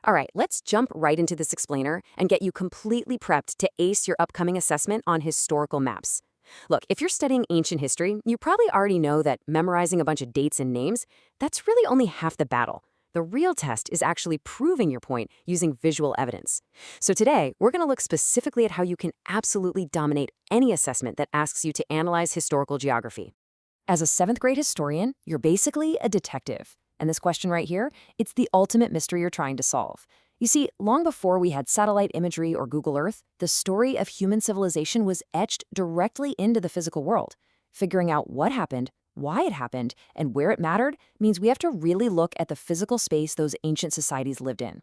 All right, let's jump right into this explainer and get you completely prepped to ace your upcoming assessment on historical maps. Look, if you're studying ancient history, you probably already know that memorizing a bunch of dates and names, that's really only half the battle. The real test is actually proving your point using visual evidence. So today, we're going to look specifically at how you can absolutely dominate any assessment that asks you to analyze historical geography. As a 7th grade historian, you're basically a detective. And this question right here, it's the ultimate mystery you're trying to solve. You see, long before we had satellite imagery or Google Earth, the story of human civilization was etched directly into the physical world. Figuring out what happened, why it happened, and where it mattered means we have to really look at the physical space those ancient societies lived in.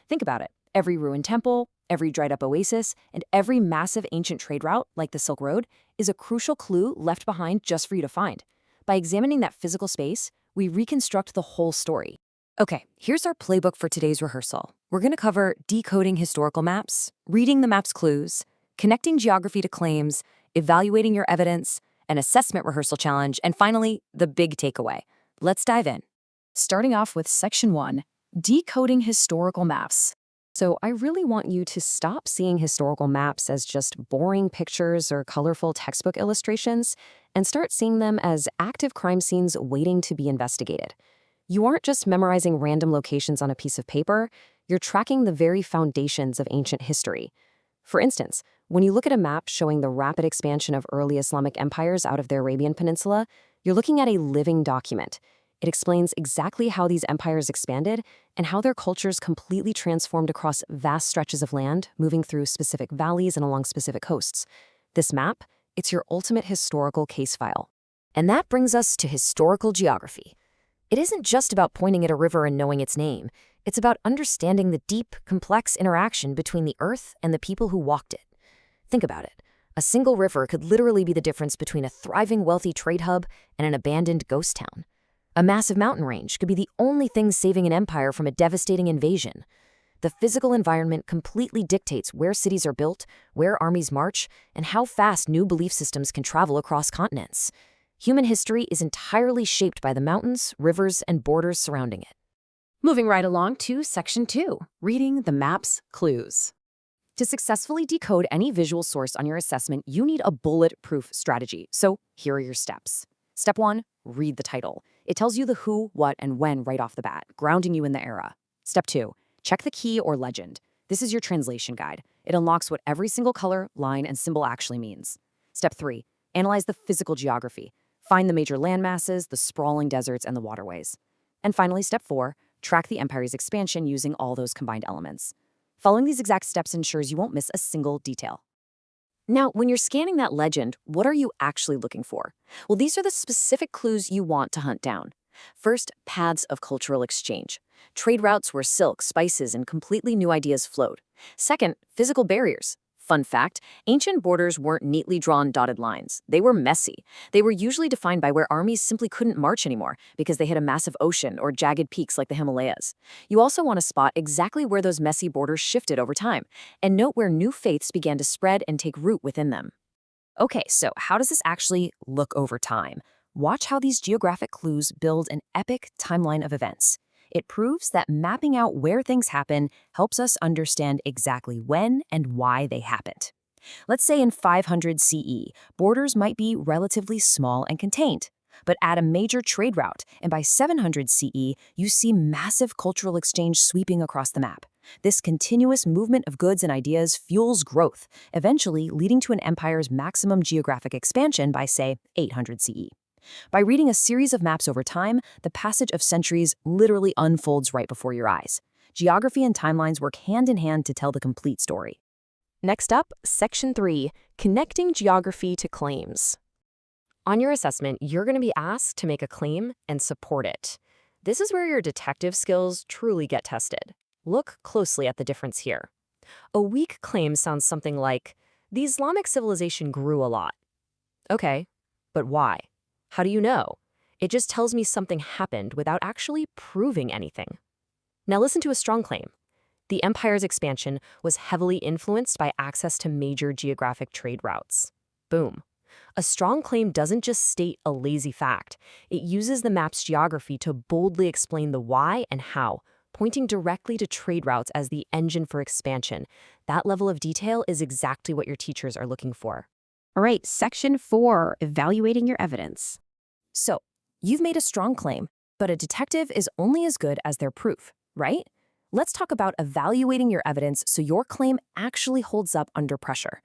Think about it. Every ruined temple, every dried-up oasis, and every massive ancient trade route, like the Silk Road, is a crucial clue left behind just for you to find. By examining that physical space, we reconstruct the whole story. Okay, here's our playbook for today's rehearsal. We're going to cover decoding historical maps, reading the map's clues, connecting geography to claims, evaluating your evidence, an assessment rehearsal challenge, and finally, the big takeaway. Let's dive in. Starting off with Section 1, decoding historical maps. So I really want you to stop seeing historical maps as just boring pictures or colorful textbook illustrations and start seeing them as active crime scenes waiting to be investigated. You aren't just memorizing random locations on a piece of paper, you're tracking the very foundations of ancient history. For instance, when you look at a map showing the rapid expansion of early Islamic empires out of the Arabian Peninsula, you're looking at a living document. It explains exactly how these empires expanded and how their cultures completely transformed across vast stretches of land, moving through specific valleys and along specific coasts. This map, it's your ultimate historical case file. And that brings us to historical geography. It isn't just about pointing at a river and knowing its name. It's about understanding the deep, complex interaction between the earth and the people who walked it. Think about it. A single river could literally be the difference between a thriving, wealthy trade hub and an abandoned ghost town. A massive mountain range could be the only thing saving an empire from a devastating invasion. The physical environment completely dictates where cities are built, where armies march, and how fast new belief systems can travel across continents. Human history is entirely shaped by the mountains, rivers, and borders surrounding it. Moving right along to Section 2, reading the map's clues. To successfully decode any visual source on your assessment, you need a bulletproof strategy. So here are your steps. Step 1, read the title. It tells you the who, what, and when right off the bat, grounding you in the era. Step 2, check the key or legend. This is your translation guide. It unlocks what every single color, line, and symbol actually means. Step 3, analyze the physical geography. Find the major landmasses, the sprawling deserts, and the waterways. And finally, Step 4, track the empire's expansion using all those combined elements. Following these exact steps ensures you won't miss a single detail. Now, when you're scanning that legend, what are you actually looking for? Well, these are the specific clues you want to hunt down. First, paths of cultural exchange. Trade routes where silk, spices, and completely new ideas flowed. Second, physical barriers. Fun fact, ancient borders weren't neatly drawn dotted lines. They were messy. They were usually defined by where armies simply couldn't march anymore because they hit a massive ocean or jagged peaks like the Himalayas. You also want to spot exactly where those messy borders shifted over time and note where new faiths began to spread and take root within them. Okay, so how does this actually look over time? Watch how these geographic clues build an epic timeline of events. It proves that mapping out where things happen helps us understand exactly when and why they happened. Let's say in 500 CE, borders might be relatively small and contained. But add a major trade route, and by 700 CE, you see massive cultural exchange sweeping across the map. This continuous movement of goods and ideas fuels growth, eventually leading to an empire's maximum geographic expansion by, say, 800 CE. By reading a series of maps over time, the passage of centuries literally unfolds right before your eyes. Geography and timelines work hand in hand to tell the complete story. Next up, Section 3, connecting geography to claims. On your assessment, you're going to be asked to make a claim and support it. This is where your detective skills truly get tested. Look closely at the difference here. A weak claim sounds something like, the Islamic civilization grew a lot. Okay, but why? How do you know? It just tells me something happened without actually proving anything. Now listen to a strong claim. The empire's expansion was heavily influenced by access to major geographic trade routes. Boom. A strong claim doesn't just state a lazy fact. It uses the map's geography to boldly explain the why and how, pointing directly to trade routes as the engine for expansion. That level of detail is exactly what your teachers are looking for. All right, section 4, evaluating your evidence. So, you've made a strong claim, but a detective is only as good as their proof, right? Let's talk about evaluating your evidence so your claim actually holds up under pressure.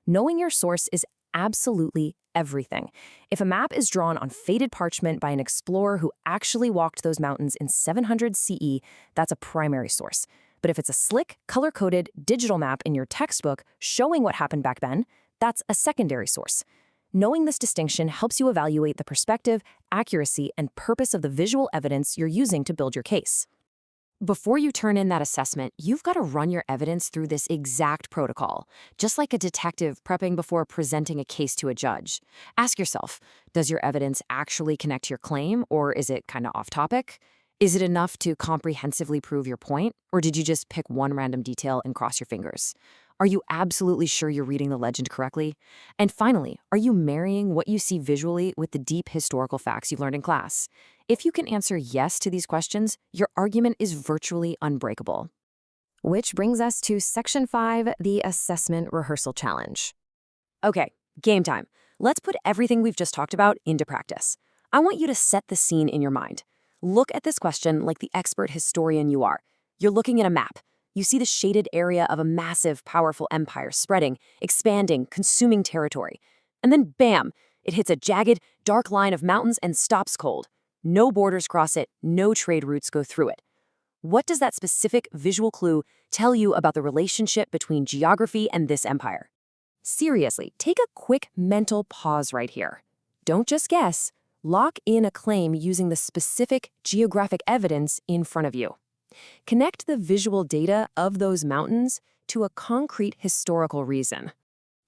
Knowing your source is absolutely everything. If a map is drawn on faded parchment by an explorer who actually walked those mountains in 700 CE, that's a primary source. But if it's a slick, color-coded digital map in your textbook showing what happened back then, that's a secondary source. Knowing this distinction helps you evaluate the perspective, accuracy, and purpose of the visual evidence you're using to build your case. Before you turn in that assessment, you've got to run your evidence through this exact protocol, just like a detective prepping before presenting a case to a judge. Ask yourself, does your evidence actually connect to your claim, or is it kind of off topic? Is it enough to comprehensively prove your point, or did you just pick one random detail and cross your fingers? Are you absolutely sure you're reading the legend correctly? And finally, are you marrying what you see visually with the deep historical facts you've learned in class? If you can answer yes to these questions, your argument is virtually unbreakable. Which brings us to Section 5, the Assessment Rehearsal Challenge. Okay, game time. Let's put everything we've just talked about into practice. I want you to set the scene in your mind. Look at this question like the expert historian you are. You're looking at a map. You see the shaded area of a massive, powerful empire spreading, expanding, consuming territory. And then bam, it hits a jagged, dark line of mountains and stops cold. No borders cross it, no trade routes go through it. What does that specific visual clue tell you about the relationship between geography and this empire? Seriously, take a quick mental pause right here. Don't just guess. Lock in a claim using the specific geographic evidence in front of you. Connect the visual data of those mountains to a concrete historical reason.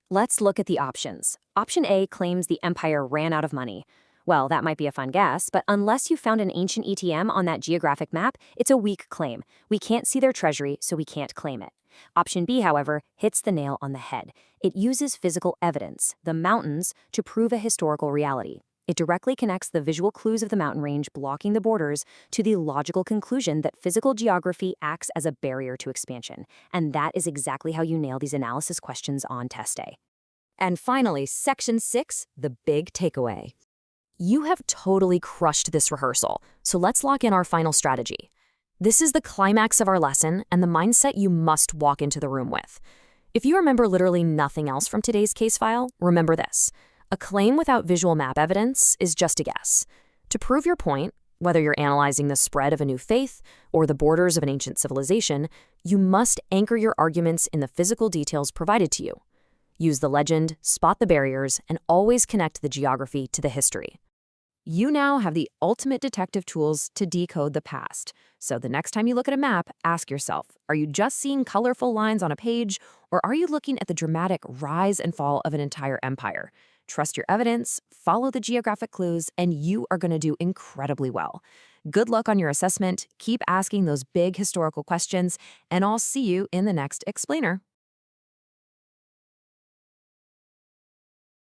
Let's look at the options. Option A claims the empire ran out of money. Well, that might be a fun guess, but unless you found an ancient ETM on that geographic map, it's a weak claim. We can't see their treasury, so we can't claim it. Option B, however, hits the nail on the head. It uses physical evidence, the mountains, to prove a historical reality. It directly connects the visual clues of the mountain range blocking the borders to the logical conclusion that physical geography acts as a barrier to expansion. And that is exactly how you nail these analysis questions on test day. And finally, Section 6, the big takeaway. You have totally crushed this rehearsal, so let's lock in our final strategy. This is the climax of our lesson and the mindset you must walk into the room with. If you remember literally nothing else from today's case file, remember this. A claim without visual map evidence is just a guess. To prove your point, whether you're analyzing the spread of a new faith or the borders of an ancient civilization, you must anchor your arguments in the physical details provided to you. Use the legend, spot the barriers, and always connect the geography to the history. You now have the ultimate detective tools to decode the past. So the next time you look at a map, ask yourself, are you just seeing colorful lines on a page, or are you looking at the dramatic rise and fall of an entire empire? Trust your evidence, follow the geographic clues, and you are going to do incredibly well. Good luck on your assessment, keep asking those big historical questions, and I'll see you in the next explainer.